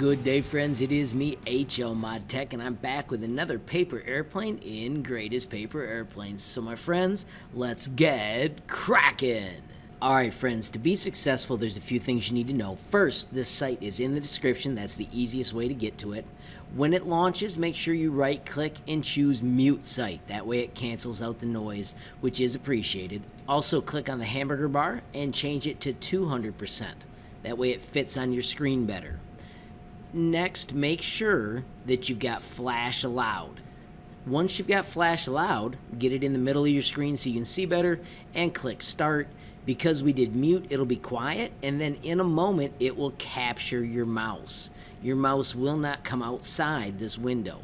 Good day, friends. It is me, HLModTech, and I'm back with another paper airplane in Greatest Paper Airplanes. So, my friends, let's get cracking. Alright, friends, to be successful, there's a few things you need to know. First, this site is in the description. That's the easiest way to get to it. When it launches, make sure you right-click and choose Mute Site. That way it cancels out the noise, which is appreciated. Also, click on the hamburger bar and change it to 200%. That way it fits on your screen better. Next, make sure that you've got Flash Allowed. Once you've got Flash Allowed, get it in the middle of your screen so you can see better, and click Start. Because we did mute, it'll be quiet, and then in a moment, it will capture your mouse. Your mouse will not come outside this window.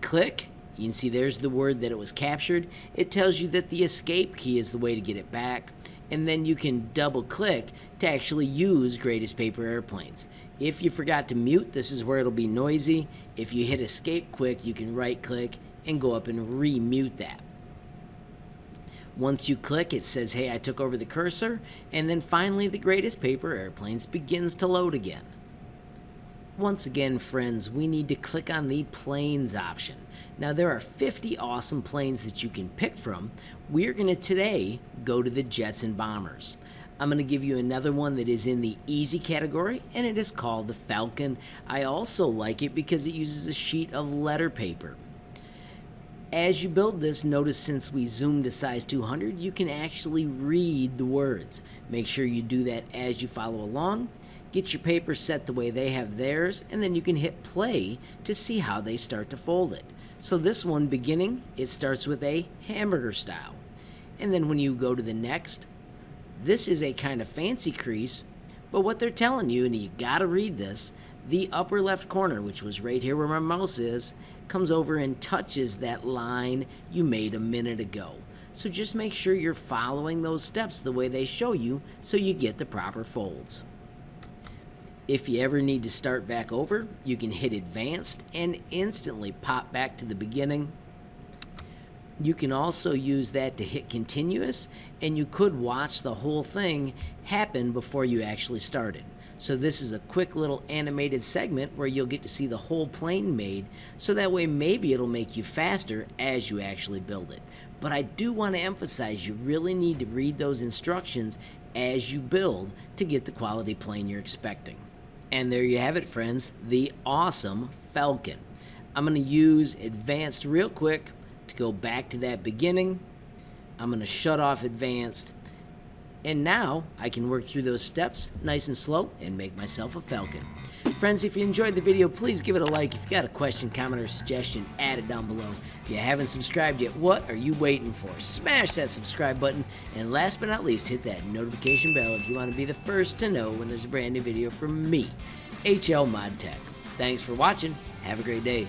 Click. You can see there's the word that it was captured. It tells you that the escape key is the way to get it back, and then you can double click to actually use Greatest Paper Airplanes. If you forgot to mute, this is where it'll be noisy. If you hit escape quick, you can right click and go up and re-mute that. Once you click, it says, hey, I took over the cursor, and then finally the Greatest Paper Airplanes begins to load again. Once again, friends, we need to click on the planes option. Now, there are 50 awesome planes that you can pick from. We're going to today go to the jets and bombers. I'm going to give you another one that is in the easy category, and it is called the Falcon. I also like it because it uses a sheet of letter paper. As you build this, notice since we zoomed to size 200, you can actually read the words. Make sure you do that as you follow along. Get your paper set the way they have theirs, and then you can hit play to see how they start to fold it. So this one, beginning, it starts with a hamburger style. And then when you go to the next, this is a kind of fancy crease, but what they're telling you, and you gotta read this, the upper left corner, which was right here where my mouse is, comes over and touches that line you made a minute ago. So just make sure you're following those steps the way they show you so you get the proper folds. If you ever need to start back over, you can hit Advanced and instantly pop back to the beginning. You can also use that to hit Continuous, and you could watch the whole thing happen before you actually started. So this is a quick little animated segment where you'll get to see the whole plane made, so that way maybe it'll make you faster as you actually build it. But I do want to emphasize you really need to read those instructions as you build to get the quality plane you're expecting. And there you have it, friends, the awesome Falcon. I'm going to use Advanced real quick to go back to that beginning. I'm going to shut off Advanced. And now I can work through those steps nice and slow and make myself a Falcon. Friends, if you enjoyed the video, please give it a like. If you got a question, comment, or suggestion, add it down below. If you haven't subscribed yet, what are you waiting for? Smash that subscribe button. And last but not least, hit that notification bell if you want to be the first to know when there's a brand new video from me, HLModTech. Thanks for watching. Have a great day.